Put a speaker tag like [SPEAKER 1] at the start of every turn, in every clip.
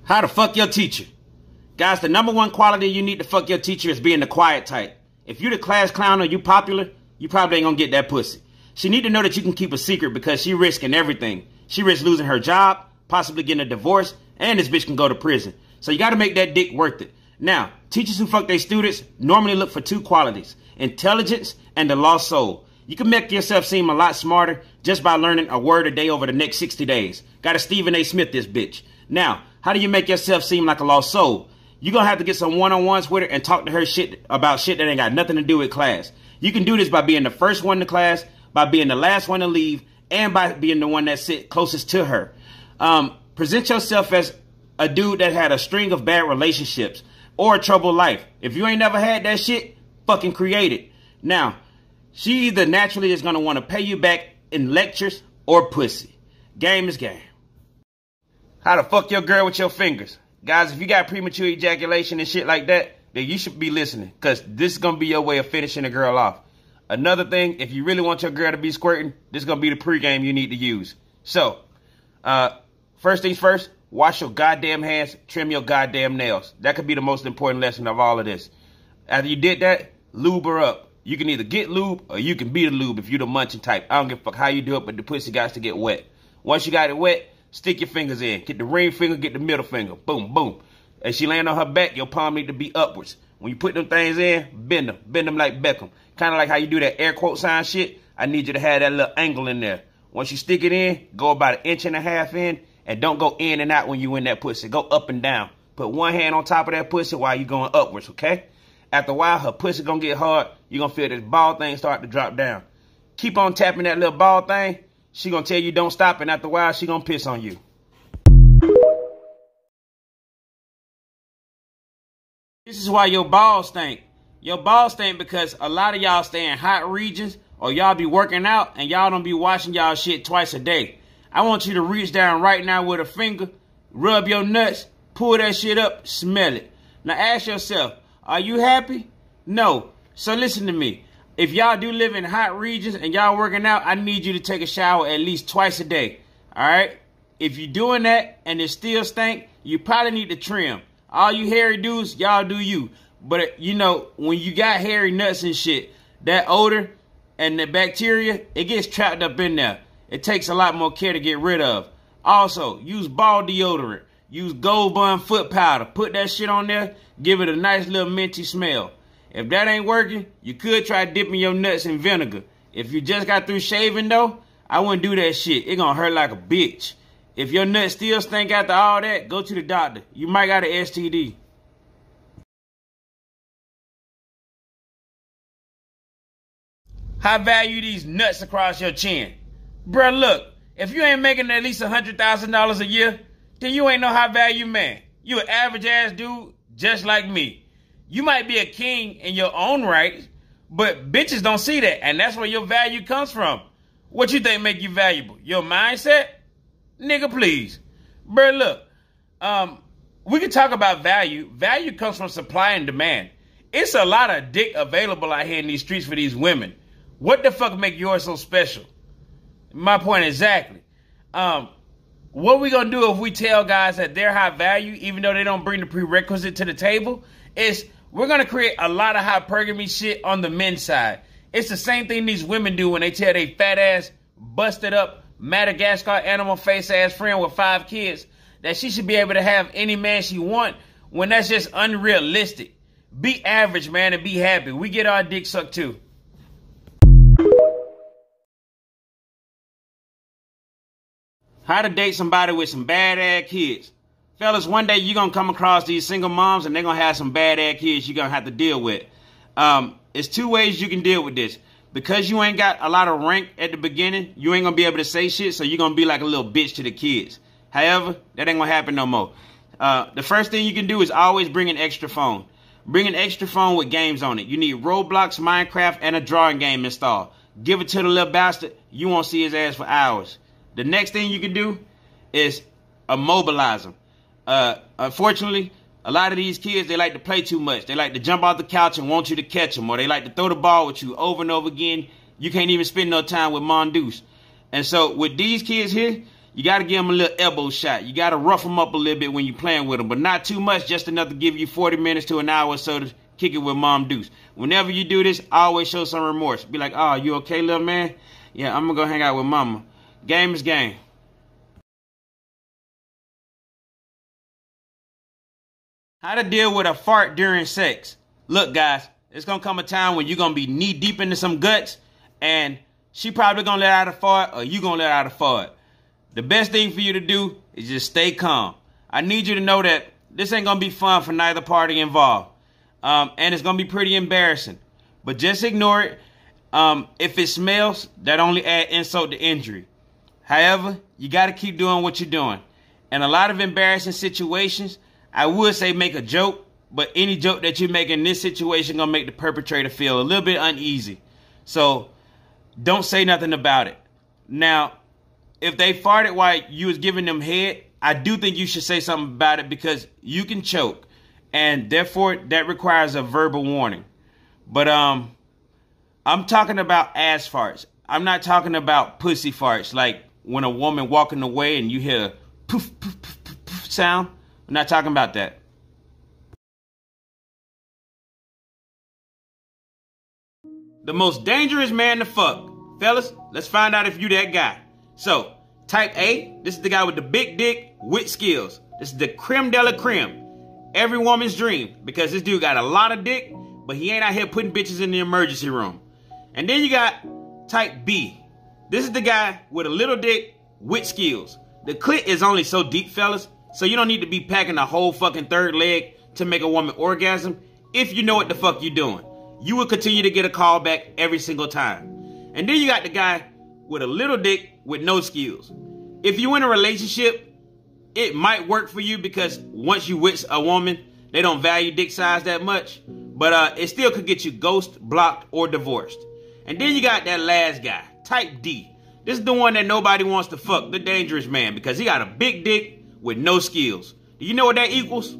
[SPEAKER 1] How to fuck your teacher. Guys, the number one quality you need to fuck your teacher is being the quiet type. If you the class clown or you popular, you probably ain't gonna get that pussy. She need to know that you can keep a secret because she risking everything. She risks losing her job, possibly getting a divorce, and this bitch can go to prison. So you gotta make that dick worth it. Now, teachers who fuck their students normally look for two qualities: intelligence and the lost soul. You can make yourself seem a lot smarter just by learning a word a day over the next 60 days. Gotta Stephen A. Smith this bitch. Now, how do you make yourself seem like a lost soul? You're gonna have to get some one-on-ones with her and talk to her about shit that ain't got nothing to do with class. You can do this by being the first one to class, by being the last one to leave, and by being the one that sit closest to her. Present yourself as a dude that had a string of bad relationships or a troubled life. If you ain't never had that shit, fucking create it. Now, she either naturally is gonna want to pay you back in lectures or pussy. Game is game. How to fuck your girl with your fingers. Guys, if you got premature ejaculation and shit like that, then you should be listening, because this is going to be your way of finishing a girl off. Another thing, if you really want your girl to be squirting, this is going to be the pregame you need to use. So, first things first, wash your goddamn hands, trim your goddamn nails. That could be the most important lesson of all of this. After you did that, lube her up. You can either get lube or you can be the lube if you're the munching type. I don't give a fuck how you do it, but the pussy got to get wet. Once you got it wet, stick your fingers in. Get the ring finger, get the middle finger. Boom, boom. As she land on her back, your palm need to be upwards. When you put them things in, bend them. Bend them like Beckham. Kind of like how you do that air quote sign shit. I need you to have that little angle in there. Once you stick it in, go about 1.5 inches in, and don't go in and out when you in that pussy. Go up and down. Put one hand on top of that pussy while you going upwards, okay? After a while, her pussy gonna get hard. You're gonna feel this ball thing start to drop down. Keep on tapping that little ball thing. She gonna tell you don't stop, and after a while, she gonna piss on you. This is why your balls stink. Your balls stink because a lot of y'all stay in hot regions, or y'all be working out and y'all don't be washing y'all shit twice a day. I want you to reach down right now with a finger, rub your nuts, pull that shit up, smell it. Now ask yourself, are you happy? No. So listen to me. If y'all do live in hot regions and y'all working out, I need you to take a shower at least twice a day. All right? If you're doing that and it still stink, you probably need to trim. All you hairy dudes, y'all do you. But, you know, when you got hairy nuts and shit, that odor and the bacteria, it gets trapped up in there. It takes a lot more care to get rid of. Also, use ball deodorant. Use Gold Bond foot powder. Put that shit on there. Give it a nice little minty smell. If that ain't working, you could try dipping your nuts in vinegar. If you just got through shaving, though, I wouldn't do that shit. It gonna hurt like a bitch. If your nuts still stink after all that, go to the doctor. You might got an STD. How value these nuts across your chin? Bruh, look, if you ain't making at least $100,000 a year, then you ain't no high value man. You an average ass dude just like me. You might be a king in your own right, but bitches don't see that, and that's where your value comes from. What you think make you valuable? Your mindset? Nigga, please. Bruh, look, we can talk about value. Value comes from supply and demand. It's a lot of dick available out here in these streets for these women. What the fuck make yours so special? My point exactly. What we gonna do if we tell guys that they're high value, even though they don't bring the prerequisite to the table, is we're gonna create a lot of hypergamy shit on the men's side. It's the same thing these women do when they tell they fat ass, busted up, Madagascar animal face ass friend with 5 kids that she should be able to have any man she want, when that's just unrealistic. Be average, man, and be happy. We get our dick sucked too. How to date somebody with some bad ass kids. Fellas, one day you're going to come across these single moms and they're going to have some bad ass kids you're going to have to deal with. It's 2 ways you can deal with this. Because you ain't got a lot of rank at the beginning, you ain't going to be able to say shit, so you're going to be like a little bitch to the kids. However, that ain't going to happen no more. The first thing you can do is always bring an extra phone. Bring an extra phone with games on it. You need Roblox, Minecraft, and a drawing game installed. Give it to the little bastard. You won't see his ass for hours. The next thing you can do is immobilize them. Unfortunately, a lot of these kids, they like to play too much. They like to jump off the couch and want you to catch them. Or they like to throw the ball with you over and over again. You can't even spend no time with Mondoose. And so with these kids here, You got to give them a little elbow shot. You got to rough them up a little bit when you're playing with them, but not too much, just enough to give you 40 minutes to an hour or so to kick it with Mom Deuce. Whenever you do this, always show some remorse. Be like, oh, you okay, little man? Yeah, I'm going to go hang out with Mama. Game is game. How to deal with a fart during sex. Look, guys, it's going to come a time when you're going to be knee deep into some guts, and she probably going to let out a fart, or you going to let out a fart. The best thing for you to do is just stay calm. I need you to know that this ain't going to be fun for neither party involved. And it's going to be pretty embarrassing. But just ignore it. If it smells, that only adds insult to injury. However, you got to keep doing what you're doing. In a lot of embarrassing situations, I would say make a joke, but any joke that you make in this situation going to make the perpetrator feel a little bit uneasy. So don't say nothing about it. Now, if they farted while you was giving them head, I do think you should say something about it because you can choke. And therefore, that requires a verbal warning. But I'm talking about ass farts. I'm not talking about pussy farts, like when a woman walking away and you hear a poof, poof, poof, poof, poof sound. I'm not talking about that. The most dangerous man to fuck. Fellas, let's find out if you that guy. So, type A, this is the guy with the big dick with skills. This is the creme de la creme. Every woman's dream, because this dude got a lot of dick, but he ain't out here putting bitches in the emergency room. And then you got type B. This is the guy with a little dick with skills. The clit is only so deep, fellas, so you don't need to be packing a whole fucking third leg to make a woman orgasm if you know what the fuck you're doing. You will continue to get a call back every single time. And then you got the guy with a little dick with no skills. If you're in a relationship, it might work for you because once you with a woman, they don't value dick size that much. But it still could get you ghost, blocked, or divorced. And then you got that last guy, type D. This is the one that nobody wants to fuck, the dangerous man, because he got a big dick with no skills. Do you know what that equals?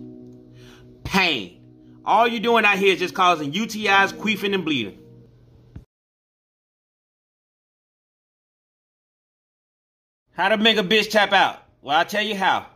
[SPEAKER 1] Pain. All you're doing out here is just causing UTIs, queefing, and bleeding. How to make a bitch tap out? Well, I'll tell you how.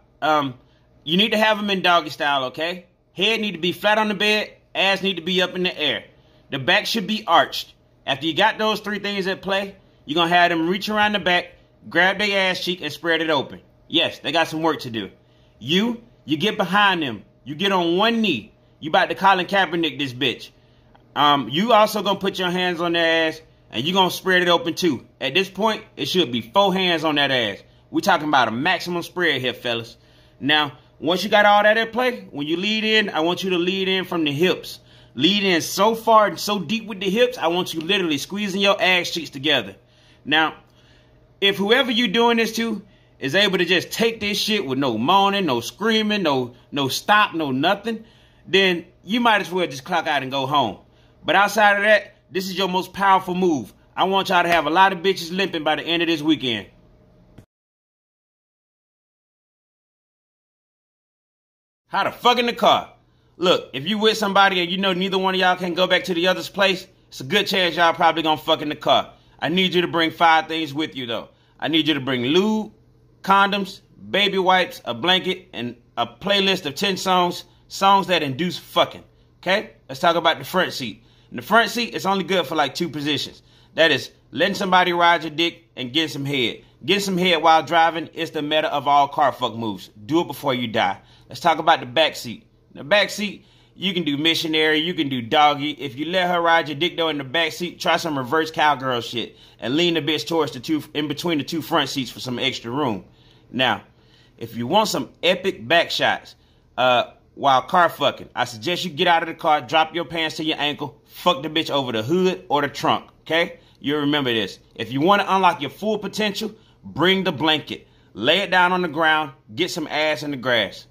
[SPEAKER 1] You need to have them in doggy style, okay? Head need to be flat on the bed. Ass need to be up in the air. The back should be arched. After you got those three things at play, you're going to have them reach around the back, grab their ass cheek, and spread it open. Yes, they got some work to do. You get behind them. You get on one knee. You about to Colin Kaepernick this bitch. You also going to put your hands on their ass, and you're going to spread it open too. At this point, it should be 4 hands on that ass. We're talking about a maximum spread here, fellas. Now, once you got all that at play, when you lead in, I want you to lead in from the hips. Lead in so far and so deep with the hips, I want you literally squeezing your ass cheeks together. Now, if whoever you're doing this to is able to just take this shit with no moaning, no screaming, no stop, no nothing, then you might as well just clock out and go home. But outside of that, this is your most powerful move. I want y'all to have a lot of bitches limping by the end of this weekend. How to fuck in the car. Look, if you with somebody and you know neither one of y'all can go back to the other's place, it's a good chance y'all probably gonna fuck in the car. I need you to bring 5 things with you though. I need you to bring lube, condoms, baby wipes, a blanket, and a playlist of 10 songs that induce fucking. Okay? Let's talk about the front seat. In the front seat, it's only good for like 2 positions. That is letting somebody ride your dick and getting some head. Getting some head while driving is the meta of all car fuck moves. Do it before you die. Let's talk about the back seat. In the back seat, you can do missionary, you can do doggy. If you let her ride your dick though in the back seat, try some reverse cowgirl shit and lean the bitch towards the 2 in between the 2 front seats for some extra room. Now, if you want some epic back shots while car fucking, I suggest you get out of the car, drop your pants to your ankle, fuck the bitch over the hood or the trunk, okay? You'll remember this. If you want to unlock your full potential, bring the blanket. Lay it down on the ground, get some ass in the grass.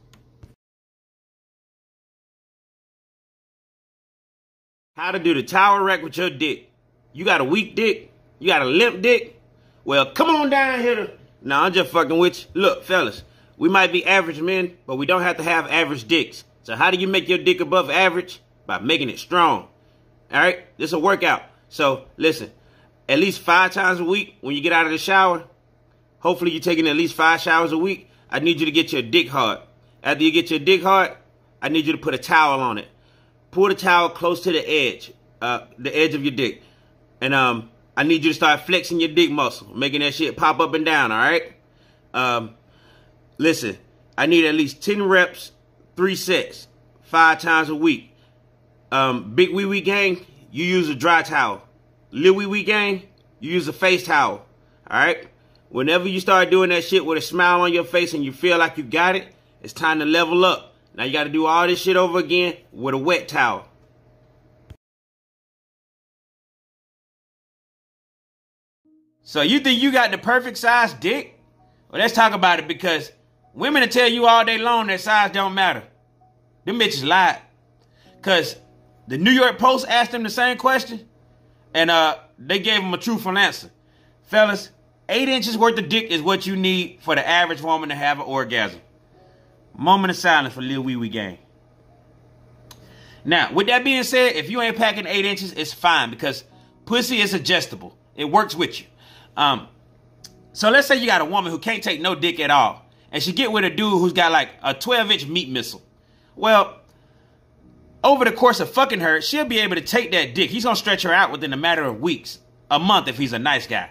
[SPEAKER 1] How to do the tower rack with your dick. You got a weak dick? You got a limp dick? Well, come on down here to... Nah, I'm just fucking with you. Look, fellas, we might be average men, but we don't have to have average dicks. So how do you make your dick above average? By making it strong. All right? This is a workout. So, listen, at least 5 times a week when you get out of the shower, Hopefully you're taking at least 5 showers a week. I need you to get your dick hard. After you get your dick hard, I need you to put a towel on it. Pull the towel close to the edge of your dick. And I need you to start flexing your dick muscle, making that shit pop up and down, all right? Listen, I need at least 10 reps, 3 sets, 5 times a week. Big wee wee gang, you use a dry towel. Lil wee wee gang, you use a face towel, all right? Whenever you start doing that shit with a smile on your face and you feel like you got it, it's time to level up. Now you got to do all this shit over again with a wet towel. So you think you got the perfect size dick? Well, let's talk about it, because women will tell you all day long that size don't matter. Them bitches lied. Because the New York Post asked them the same question, and they gave them a truthful answer. Fellas, 8 inches worth of dick is what you need for the average woman to have an orgasm. Moment of silence for Lil Wee Wee Gang. Now, with that being said, if you ain't packing 8 inches, it's fine, because pussy is adjustable. It works with you. So let's say you got a woman who can't take no dick at all, and she get with a dude who's got like a 12-inch meat missile. Well, over the course of fucking her, she'll be able to take that dick. He's going to stretch her out within a matter of weeks, a month if he's a nice guy.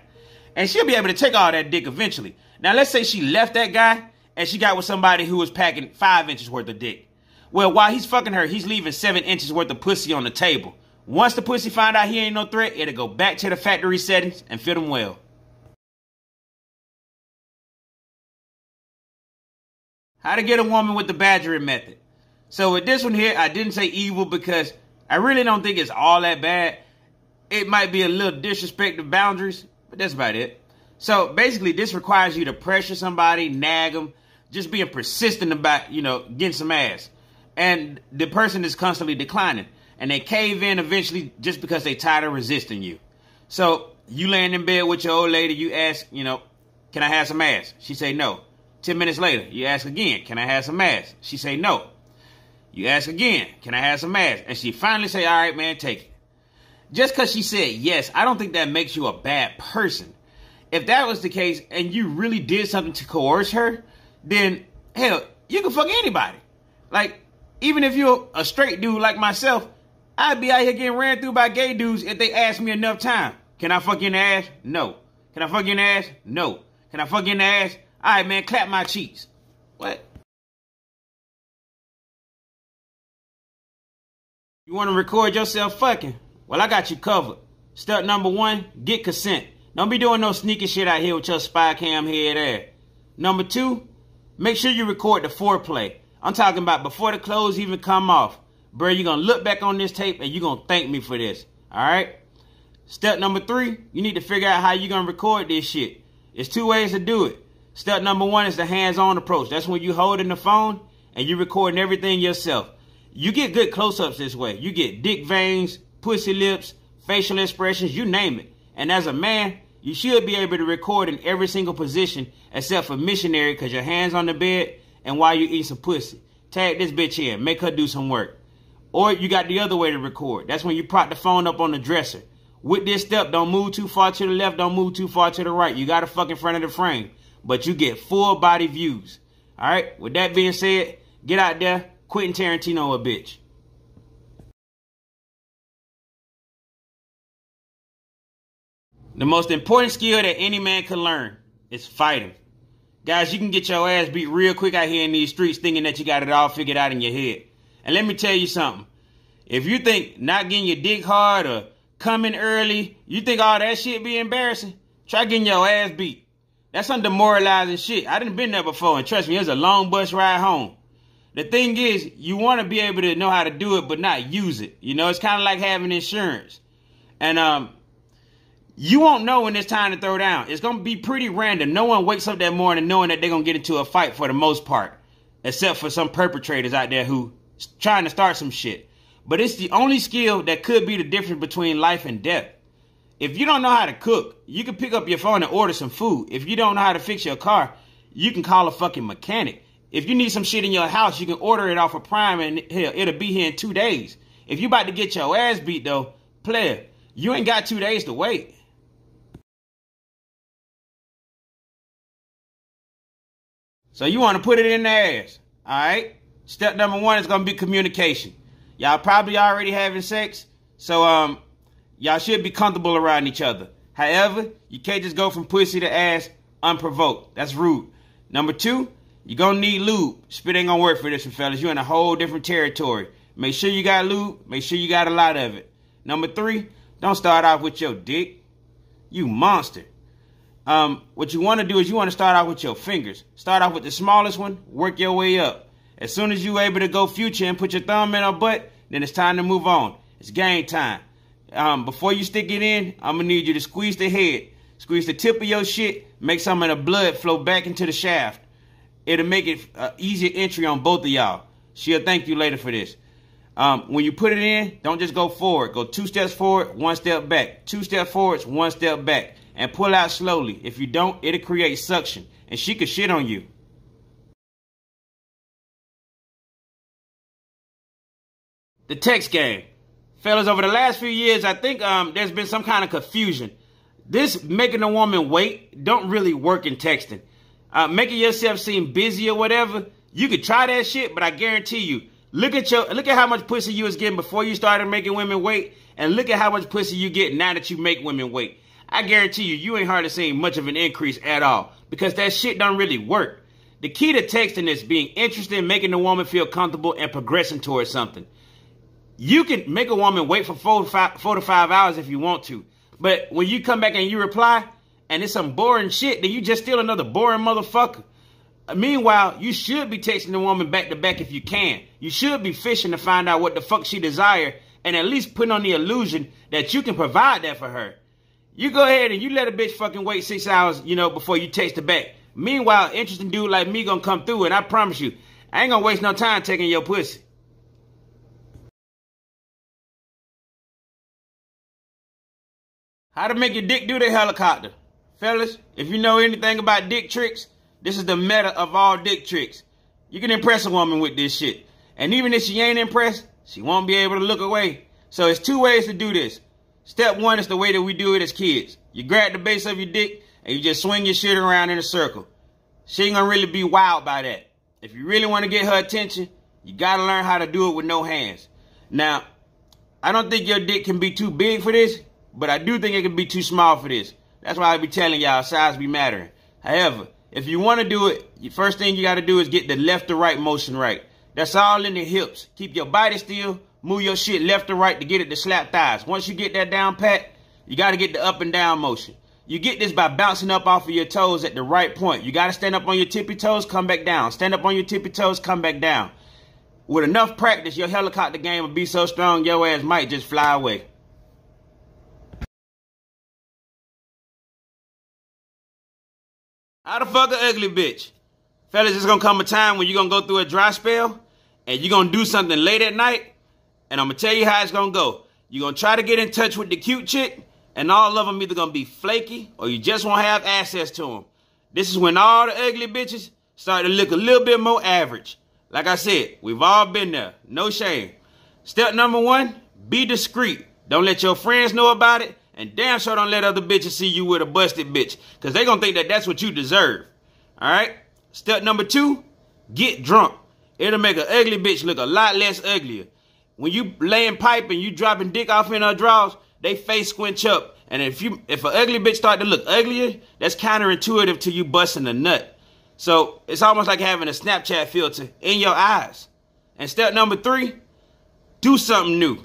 [SPEAKER 1] And she'll be able to take all that dick eventually. Now, let's say she left that guy and she got with somebody who was packing 5 inches worth of dick. Well, while he's fucking her, he's leaving 7 inches worth of pussy on the table. Once the pussy find out he ain't no threat, it'll go back to the factory settings and fit him well. How to get a woman with the badgering method. So with this one here, I didn't say evil because I really don't think it's all that bad. It might be a little disrespect to boundaries, but that's about it. So basically, this requires you to pressure somebody, nag them, just being persistent about, getting some ass. And the person is constantly declining. And they cave in eventually just because they tired of resisting you. So you laying in bed with your old lady, you ask, can I have some ass? She say no. 10 minutes later, you ask again, can I have some ass? She say no. You ask again, can I have some ass? And she finally say, all right, man, take it. Just because she said yes, I don't think that makes you a bad person. If that was the case and you really did something to coerce her, then, hell, you can fuck anybody. Like, even if you're a straight dude like myself, I'd be out here getting ran through by gay dudes if they ask me enough time. Can I fuck you in the ass? No. Can I fuck you in the ass? No. Can I fuck you in the ass? All right, man, clap my cheeks. What? You want to record yourself fucking? Well, I got you covered. Step number 1, get consent. Don't be doing no sneaky shit out here with your spy cam head ass. Number 2, make sure you record the foreplay. I'm talking about before the clothes even come off. Bro, you're going to look back on this tape and you're going to thank me for this. All right? Step number 3, you need to figure out how you're going to record this shit. There's 2 ways to do it. Step number 1 is the hands-on approach. That's when you holding the phone and you're recording everything yourself. You get good close-ups this way. You get dick veins, pussy lips, facial expressions, you name it. And as a man, you should be able to record in every single position except for missionary, because your hands on the bed and while you eat some pussy. Tag this bitch in. Make her do some work. Or you got the other way to record. That's when you prop the phone up on the dresser. With this step, don't move too far to the left, don't move too far to the right. You got to fuck in front of the frame. But you get full body views. All right? With that being said, get out there. Quentin Tarantino a bitch. The most important skill that any man can learn is fighting. Guys, you can get your ass beat real quick out here in these streets thinking that you got it all figured out in your head. And let me tell you something. If you think not getting your dick hard or coming early, you think all that shit be embarrassing, try getting your ass beat. That's some demoralizing shit. I done been there before, and trust me, it was a long bus ride home. The thing is, you want to be able to know how to do it, but not use it. It's kind of like having insurance. And you won't know when it's time to throw down. It's going to be pretty random. No one wakes up that morning knowing that they're going to get into a fight for the most part, except for some perpetrators out there who trying to start some shit. But it's the only skill that could be the difference between life and death. If you don't know how to cook, you can pick up your phone and order some food. If you don't know how to fix your car, you can call a fucking mechanic. If you need some shit in your house, you can order it off of Prime and hell, it'll be here in 2 days. If you about to get your ass beat though, player, you ain't got 2 days to wait. So you want to put it in the ass. All right. Step number 1 is going to be communication. Y'all probably already having sex. So y'all should be comfortable around each other. However, you can't just go from pussy to ass unprovoked. That's rude. Number 2, you're going to need lube. Spit ain't going to work for this one, fellas. You're in a whole different territory. Make sure you got lube. Make sure you got a lot of it. Number 3, don't start off with your dick. You monster. What you want to do is you want to start off with your fingers. Start off with the smallest one. Work your way up. As soon as you're able to go future and put your thumb in her butt, then it's time to move on. It's game time. Before you stick it in, I'm going to need you to squeeze the head. Squeeze the tip of your shit. Make some of the blood flow back into the shaft. It'll make it easier entry on both of y'all. She'll thank you later for this. When you put it in, don't just go forward. Go 2 steps forward, 1 step back. 2 steps forward, 1 step back. And pull out slowly. If you don't, it'll create suction. And she could shit on you. The text game. Fellas, over the last few years, I think there's been some kind of confusion. This making a woman wait don't really work in texting. Making yourself seem busy or whatever, you could try that shit, but I guarantee you, look at how much pussy you was getting before you started making women wait, and look at how much pussy you get now that you make women wait. I guarantee you ain't hardly seen much of an increase at all, because that shit don't really work. The key to texting is being interested in making the woman feel comfortable and progressing towards something. You can make a woman wait for 4 to 5 hours if you want to. But when you come back and you reply, and it's some boring shit, then you just still another boring motherfucker. Meanwhile, you should be texting the woman back to back if you can. You should be fishing to find out what the fuck she desire, and at least putting on the illusion that you can provide that for her. You go ahead and you let a bitch fucking wait 6 hours, before you text her back. Meanwhile, interesting dude like me gonna come through, and I promise you, I ain't gonna waste no time taking your pussy. How to make your dick do the helicopter. Fellas, if you know anything about dick tricks, this is the meta of all dick tricks. You can impress a woman with this shit. And even if she ain't impressed, she won't be able to look away. So it's 2 ways to do this. Step 1 is the way that we do it as kids. You grab the base of your dick and you just swing your shit around in a circle. She ain't gonna really be wild by that. If you really want to get her attention, you gotta learn how to do it with no hands. Now, I don't think your dick can be too big for this, but I do think it can be too small for this. That's why I be telling y'all size be mattering. However, if you want to do it, the first thing you got to do is get the left to right motion right. That's all in the hips. Keep your body still. Move your shit left to right to get it to slap thighs. Once you get that down pat, you got to get the up and down motion. You get this by bouncing up off of your toes at the right point. You got to stand up on your tippy toes, come back down. Stand up on your tippy toes, come back down. With enough practice, your helicopter game will be so strong, your ass might just fly away. How the fuck a ugly bitch? Fellas, there's gonna come a time when you're gonna go through a dry spell and you're gonna do something late at night, and I'm gonna tell you how it's gonna go. You're gonna try to get in touch with the cute chick, and all of them either gonna be flaky or you just won't have access to them. This is when all the ugly bitches start to look a little bit more average. Like I said, we've all been there. No shame. Step number 1, be discreet. Don't let your friends know about it. And damn sure don't let other bitches see you with a busted bitch. Because they going to think that that's what you deserve. Alright? Step number 2, get drunk. It'll make an ugly bitch look a lot less uglier. When you laying pipe and you dropping dick off in her drawers, they face squinch up. And if an ugly bitch start to look uglier, that's counterintuitive to you busting a nut. So it's almost like having a Snapchat filter in your eyes. And step number 3, do something new.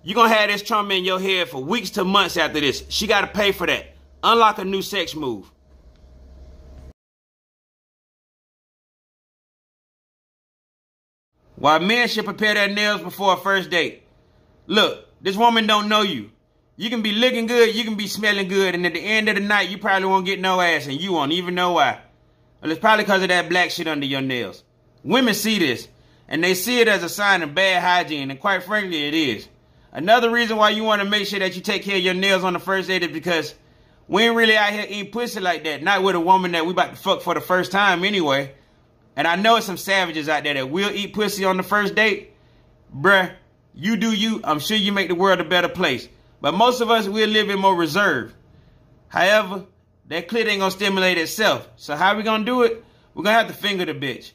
[SPEAKER 1] You're going to have this trauma in your head for weeks to months after this. She got to pay for that. Unlock a new sex move. Why men should prepare their nails before a first date. Look, this woman don't know you. You can be looking good, you can be smelling good, and at the end of the night, you probably won't get no ass, and you won't even know why. Well, it's probably because of that black shit under your nails. Women see this, and they see it as a sign of bad hygiene, and quite frankly, it is. Another reason why you want to make sure that you take care of your nails on the first date is because we ain't really out here eating pussy like that. Not with a woman that we about to fuck for the first time anyway. And I know it's some savages out there that will eat pussy on the first date. Bruh, you do you. I'm sure you make the world a better place. But most of us, we're living more reserved. However, that clit ain't going to stimulate itself. So how we going to do it? we're going to have to finger the bitch.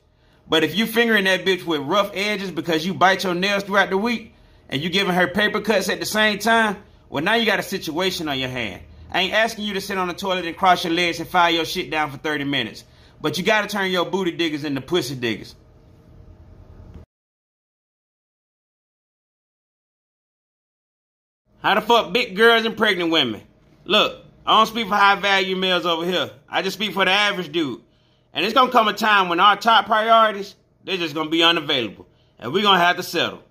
[SPEAKER 1] But if you fingering that bitch with rough edges because you bite your nails throughout the week and you giving her paper cuts at the same time, well, now you got a situation on your hand. I ain't asking you to sit on the toilet and cross your legs and file your shit down for 30 minutes. But you got to turn your booty diggers into pussy diggers. How the fuck big girls and pregnant women? Look, I don't speak for high value males over here. I just speak for the average dude. And it's going to come a time when our top priorities, they're just going to be unavailable. And we're going to have to settle.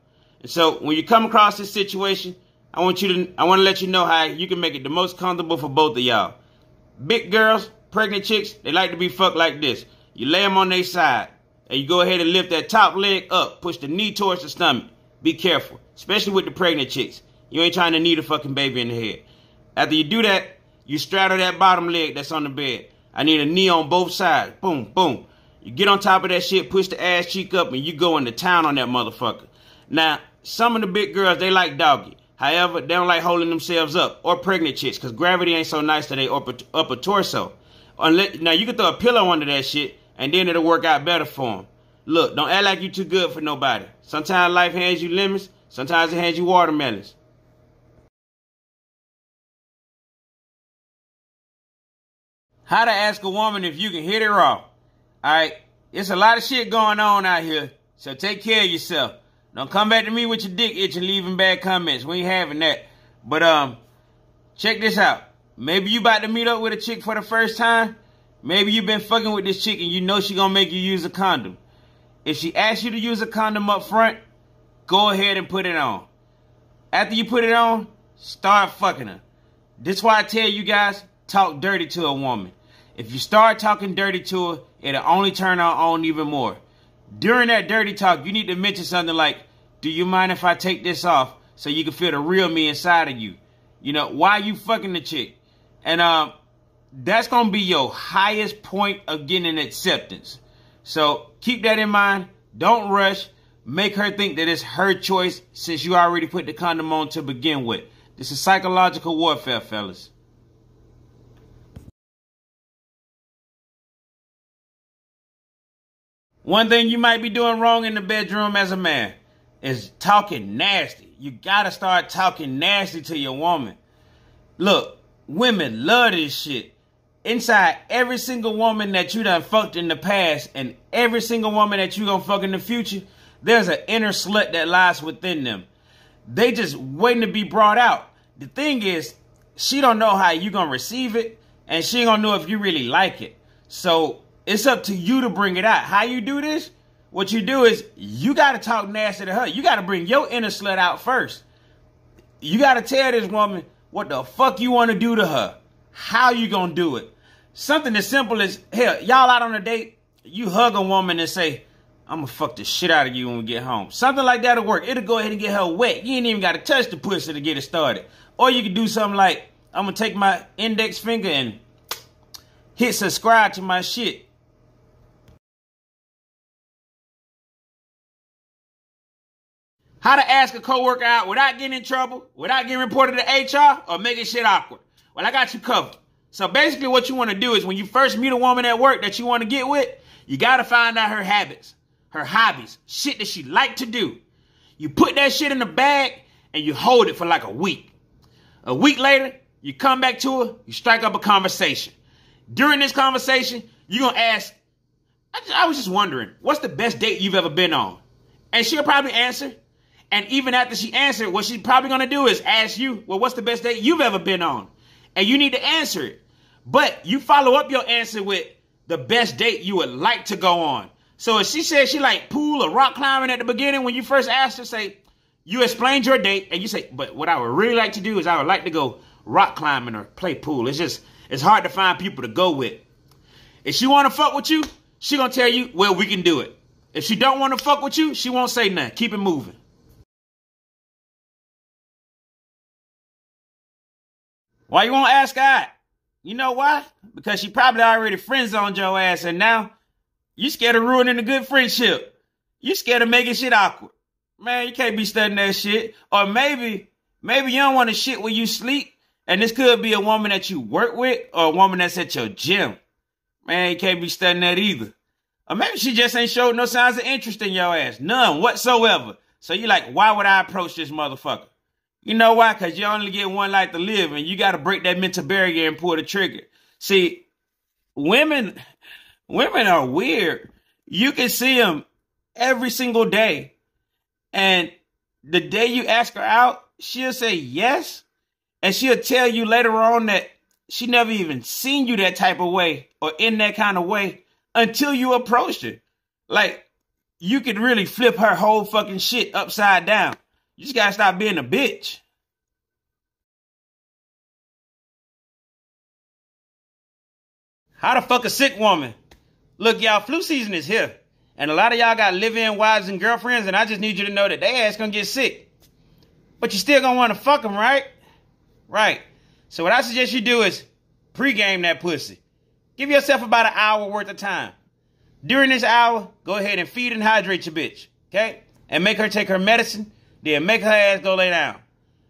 [SPEAKER 1] And so when you come across this situation, I want to let you know how you can make it the most comfortable for both of y'all. Big girls, pregnant chicks, they like to be fucked like this. You lay them on their side, and you go ahead and lift that top leg up. Push the knee towards the stomach. Be careful, especially with the pregnant chicks. You ain't trying to knee the fucking baby in the head. After you do that, you straddle that bottom leg that's on the bed. I need a knee on both sides. Boom, boom. You get on top of that shit, push the ass cheek up, and you go into town on that motherfucker. Now, some of the big girls, they like doggy. However, they don't like holding themselves up, or pregnant chicks, because gravity ain't so nice to their upper torso. Now, you can throw a pillow under that shit, and then it'll work out better for them. Look, don't act like you too good for nobody. Sometimes life hands you lemons, sometimes it hands you watermelons. How to ask a woman if you can hit it raw. Alright, it's a lot of shit going on out here, so take care of yourself. Don't come back to me with your dick itch and leaving bad comments. We ain't having that. But check this out. Maybe you about to meet up with a chick for the first time. Maybe you been fucking with this chick and you know she gonna make you use a condom. If she asks you to use a condom up front, go ahead and put it on. After you put it on, start fucking her. This is why I tell you guys, talk dirty to a woman. If you start talking dirty to her, it'll only turn her on even more. During that dirty talk, you need to mention something like, do you mind if I take this off so you can feel the real me inside of you? You know, why you fucking the chick? And that's going to be your highest point of getting an acceptance. So keep that in mind. Don't rush. Make her think that it's her choice since you already put the condom on to begin with. This is psychological warfare, fellas. One thing you might be doing wrong in the bedroom as a man is talking nasty. You gotta start talking nasty to your woman. Look, women love this shit. Inside every single woman that you done fucked in the past and every single woman that you gonna fuck in the future, there's an inner slut that lies within them. They just waiting to be brought out. The thing is, she don't know how you gonna receive it, and she ain't gonna know if you really like it. So it's up to you to bring it out. How you do this? What you do is you got to talk nasty to her. You got to bring your inner slut out first. You got to tell this woman what the fuck you want to do to her. How you going to do it? Something as simple as, hell, y'all out on a date, you hug a woman and say, I'm going to fuck the shit out of you when we get home. Something like that'll work. It'll go ahead and get her wet. You ain't even got to touch the pussy to get it started. Or you can do something like, I'm going to take my index finger and hit subscribe to my shit. How to ask a coworker out without getting in trouble, without getting reported to HR, or making shit awkward. Well, I got you covered. So basically what you want to do is when you first meet a woman at work that you want to get with, you got to find out her habits, her hobbies, shit that she like to do. You put that shit in a bag and you hold it for like a week. A week later, you come back to her, you strike up a conversation. During this conversation, you're going to ask, I was just wondering, what's the best date you've ever been on? And she'll probably answer. And even after she answered, what she's probably going to do is ask you, well, what's the best date you've ever been on? And you need to answer it. But you follow up your answer with the best date you would like to go on. So if she says she like pool or rock climbing at the beginning, when you first asked her, say, you explained your date and you say, but what I would really like to do is I would like to go rock climbing or play pool. It's hard to find people to go with. If she want to fuck with you, she going to tell you, well, we can do it. If she don't want to fuck with you, she won't say nothing. Keep it moving. Why you won't ask out? You know why? Because she probably already friend-zoned your ass and now you scared of ruining a good friendship. You scared of making shit awkward. Man, you can't be studying that shit. Or maybe you don't want to shit where you sleep and this could be a woman that you work with or a woman that's at your gym. Man, you can't be studying that either. Or maybe she just ain't showed no signs of interest in your ass. None whatsoever. So you like, why would I approach this motherfucker? You know why? Because you only get one life to live, and you got to break that mental barrier and pull the trigger. See, women are weird. You can see them every single day. And the day you ask her out, she'll say yes. And she'll tell you later on that she never even seen you that type of way or in that kind of way until you approached her. Like, you could really flip her whole fucking shit upside down. You just gotta stop being a bitch. How the fuck a sick woman? Look, y'all, flu season is here. And a lot of y'all got live-in wives and girlfriends, and I just need you to know that they ass gonna get sick. But you still gonna wanna fuck them, right? Right. So what I suggest you do is pregame that pussy. Give yourself about an hour worth of time. During this hour, go ahead and feed and hydrate your bitch, okay? And make her take her medicine, then make her ass go lay down.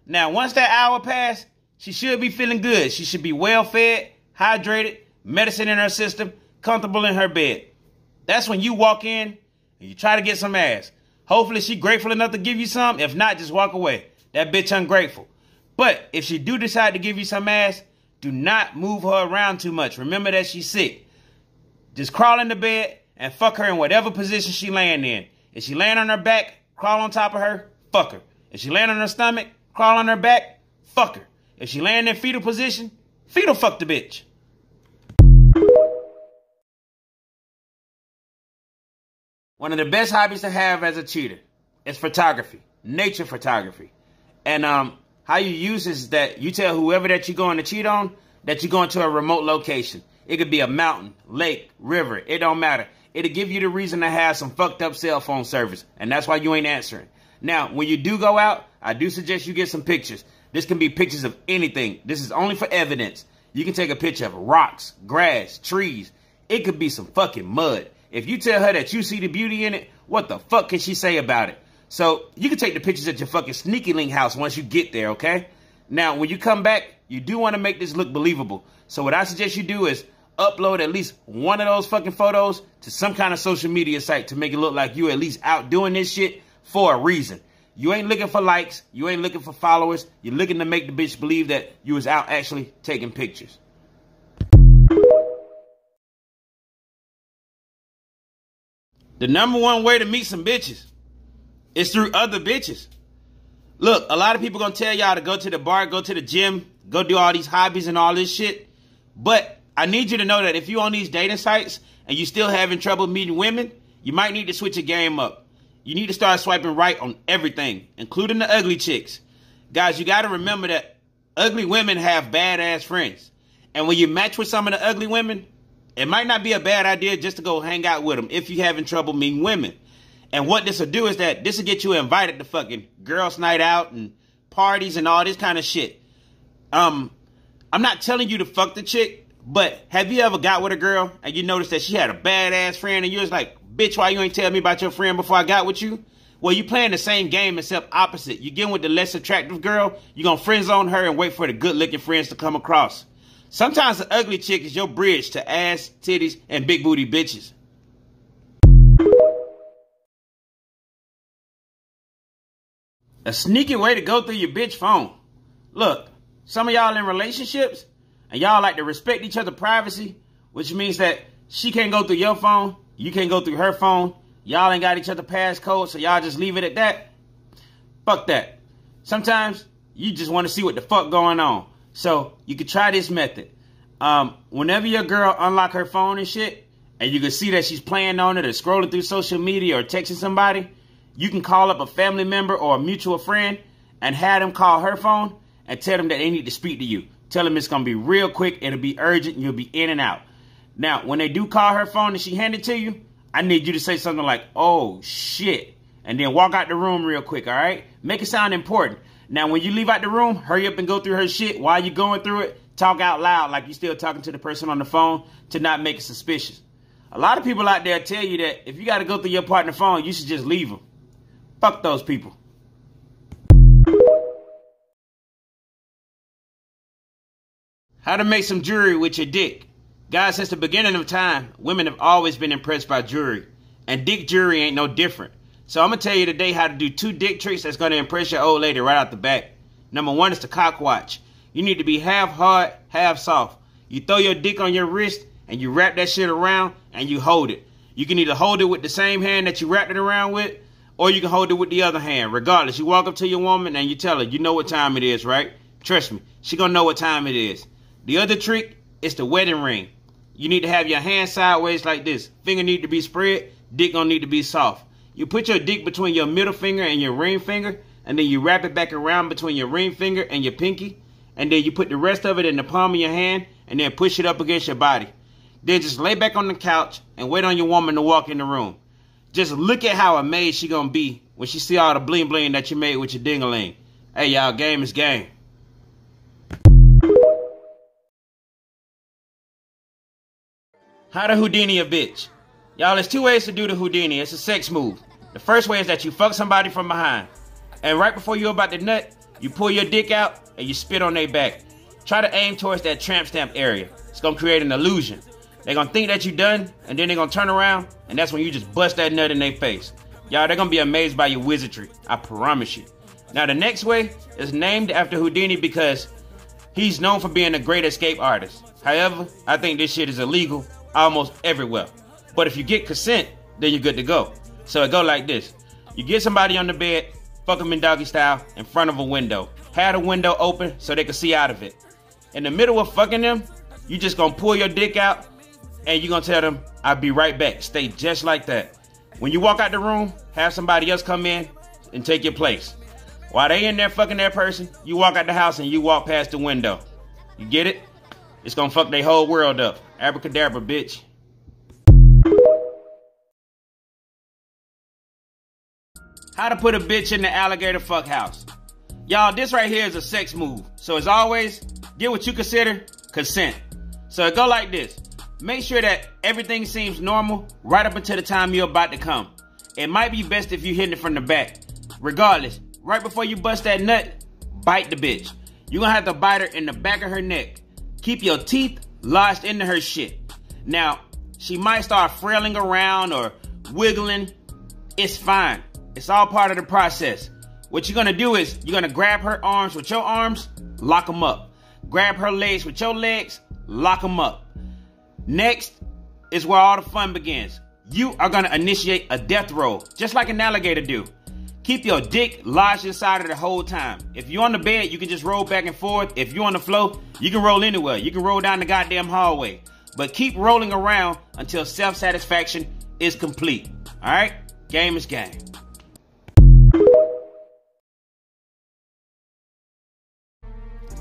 [SPEAKER 1] Now, once that hour passed, she should be feeling good. She should be well fed, hydrated, medicine in her system, comfortable in her bed. That's when you walk in and you try to get some ass. Hopefully she grateful enough to give you some. If not, just walk away. That bitch ungrateful. But if she do decide to give you some ass, do not move her around too much. Remember that she's sick. Just crawl in the bed and fuck her in whatever position she laying in. If she laying on her back, crawl on top of her, fuck her. If she laying on her stomach, crawl on her back, fuck her. If she laying in fetal position, fetal fuck the bitch. One of the best hobbies to have as a cheater is photography, nature photography. And how you use is that you tell whoever that you're going to cheat on that you're going to a remote location. It could be a mountain, lake, river. It don't matter. It'll give you the reason to have some fucked up cell phone service. And that's why you ain't answering. Now, when you do go out, I do suggest you get some pictures. This can be pictures of anything. This is only for evidence. You can take a picture of rocks, grass, trees. It could be some fucking mud. If you tell her that you see the beauty in it, what the fuck can she say about it? So you can take the pictures at your fucking sneaky link house once you get there, okay? Now, when you come back, you do want to make this look believable. So what I suggest you do is upload at least one of those fucking photos to some kind of social media site to make it look like you at least out doing this shit for a reason. You ain't looking for likes. You ain't looking for followers. You're looking to make the bitch believe that you was out actually taking pictures. The number one way to meet some bitches is through other bitches. Look, a lot of people gonna tell y'all to go to the bar, go to the gym, go do all these hobbies and all this shit. But I need you to know that if you on these dating sites and you still having trouble meeting women, you might need to switch your game up. You need to start swiping right on everything, including the ugly chicks. Guys, you gotta remember that ugly women have badass friends. And when you match with some of the ugly women, it might not be a bad idea just to go hang out with them if you're having trouble meeting women. And what this will do is that this will get you invited to fucking girls' night out and parties and all this kind of shit. I'm not telling you to fuck the chick, but have you ever got with a girl and you noticed that she had a badass friend and you was like, bitch, why you ain't tell me about your friend before I got with you? Well, you playing the same game except opposite. You getting with the less attractive girl, you gonna friend zone her and wait for the good looking friends to come across. Sometimes the ugly chick is your bridge to ass, titties, and big booty bitches. A sneaky way to go through your bitch phone. Look, some of y'all in relationships, and y'all like to respect each other's privacy, which means that she can't go through your phone, you can't go through her phone, y'all ain't got each other passcode, so y'all just leave it at that. Fuck that. Sometimes you just want to see what the fuck going on. So you could try this method. Whenever your girl unlock her phone and shit, and you can see that she's playing on it or scrolling through social media or texting somebody, you can call up a family member or a mutual friend and have them call her phone and tell them that they need to speak to you. Tell them it's going to be real quick, it'll be urgent, and you'll be in and out. Now, when they do call her phone and she hand it to you, I need you to say something like, oh, shit, and then walk out the room real quick, all right? Make it sound important. Now, when you leave out the room, hurry up and go through her shit. While you're going through it, talk out loud like you're still talking to the person on the phone to not make it suspicious. A lot of people out there tell you that if you got to go through your partner's phone, you should just leave them. Fuck those people. How to make some jewelry with your dick. Guys, since the beginning of time, women have always been impressed by jewelry. And dick jewelry ain't no different. So I'm going to tell you today how to do 2 dick tricks that's going to impress your old lady right out the back. Number 1 is the cock watch. You need to be half hard, half soft. You throw your dick on your wrist and you wrap that shit around and you hold it. You can either hold it with the same hand that you wrapped it around with, or you can hold it with the other hand. Regardless, you walk up to your woman and you tell her, you know what time it is, right? Trust me, she going to know what time it is. The other trick is the wedding ring. You need to have your hand sideways like this. Finger need to be spread, dick gonna need to be soft. You put your dick between your middle finger and your ring finger, and then you wrap it back around between your ring finger and your pinky, and then you put the rest of it in the palm of your hand, and then push it up against your body. Then just lay back on the couch and wait on your woman to walk in the room. Just look at how amazed she gonna be when she see all the bling bling that you made with your ding-a-ling. Hey y'all, game is game. How to Houdini a bitch. Y'all, there's 2 ways to do the Houdini. It's a sex move. The first way is that you fuck somebody from behind. And right before you're about to nut, you pull your dick out and you spit on their back. Try to aim towards that tramp stamp area. It's gonna create an illusion. They're gonna think that you're done, and then they're gonna turn around, and that's when you just bust that nut in their face. Y'all, they're gonna be amazed by your wizardry. I promise you. Now, the next way is named after Houdini because he's known for being a great escape artist. However, I think this shit is illegal almost everywhere. But if you get consent, then you're good to go. So it go like this. You get somebody on the bed, fuck them in doggy style in front of a window. Have the window open so they can see out of it. In the middle of fucking them, you just gonna pull your dick out and you gonna tell them, I'll be right back. Stay just like that. When you walk out the room, have somebody else come in and take your place. While they in there fucking that person, you walk out the house and you walk past the window. You get it? It's gonna fuck their whole world up. Abracadabra, bitch. How to put a bitch in the alligator fuck house. Y'all, this right here is a sex move. So as always, get what you consider consent. So it go like this. Make sure that everything seems normal right up until the time you're about to come. It might be best if you hit it from the back. Regardless, right before you bust that nut, bite the bitch. You're gonna have to bite her in the back of her neck. Keep your teeth lodged into her shit. Now, she might start frailing around or wiggling. It's fine. It's all part of the process. What you're gonna do is, you're gonna grab her arms with your arms, lock them up. Grab her legs with your legs, lock them up. Next is where all the fun begins. You are gonna initiate a death roll, just like an alligator do. Keep your dick lodged inside of the whole time. If you're on the bed, you can just roll back and forth. If you're on the floor, you can roll anywhere. You can roll down the goddamn hallway. But keep rolling around until self-satisfaction is complete. Alright? Game is game.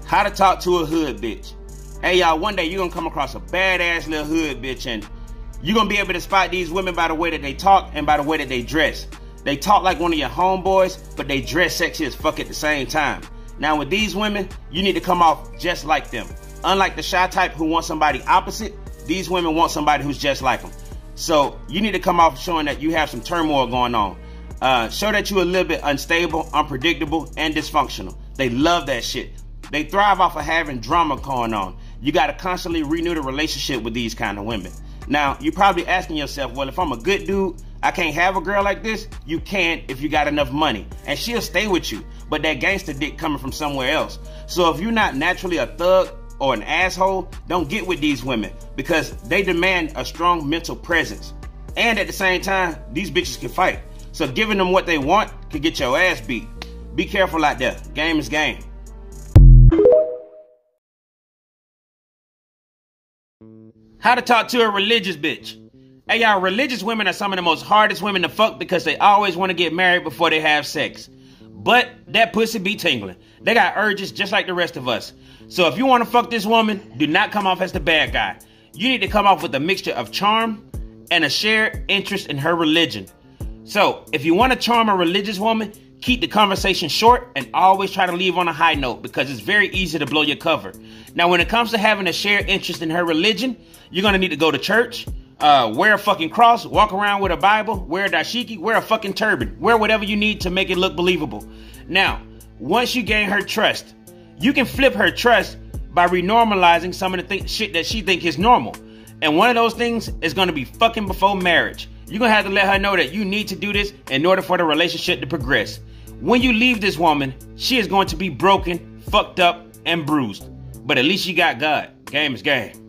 [SPEAKER 1] How to talk to a hood bitch. Hey y'all, one day you're gonna come across a badass little hood bitch and you're gonna be able to spot these women by the way that they talk and by the way that they dress. They talk like one of your homeboys, but they dress sexy as fuck at the same time. Now with these women, you need to come off just like them. Unlike the shy type who wants somebody opposite, these women want somebody who's just like them. So you need to come off showing that you have some turmoil going on. Show that you're a little bit unstable, unpredictable, and dysfunctional. They love that shit. They thrive off of having drama going on. You got to constantly renew the relationship with these kind of women. Now, you're probably asking yourself, well, if I'm a good dude, I can't have a girl like this. You can if you got enough money. And she'll stay with you. But that gangster dick coming from somewhere else. So if you're not naturally a thug or an asshole, don't get with these women. Because they demand a strong mental presence. And at the same time, these bitches can fight. So giving them what they want could get your ass beat. Be careful out there. Game is game. How to talk to a religious bitch. Hey y'all, religious women are some of the most hardest women to fuck because they always want to get married before they have sex. But that pussy be tingling. They got urges just like the rest of us. So if you want to fuck this woman, do not come off as the bad guy. You need to come off with a mixture of charm and a shared interest in her religion. So if you want to charm a religious woman, keep the conversation short and always try to leave on a high note because it's very easy to blow your cover. Now, when it comes to having a shared interest in her religion, you're going to need to go to church, wear a fucking cross, walk around with a Bible, wear a dashiki, wear a fucking turban, wear whatever you need to make it look believable. Now, once you gain her trust, you can flip her trust by renormalizing some of the shit that she think is normal. And one of those things is going to be fucking before marriage. You're going to have to let her know that you need to do this in order for the relationship to progress. When you leave this woman, she is going to be broken, fucked up, and bruised. But at least you got God. Game is game.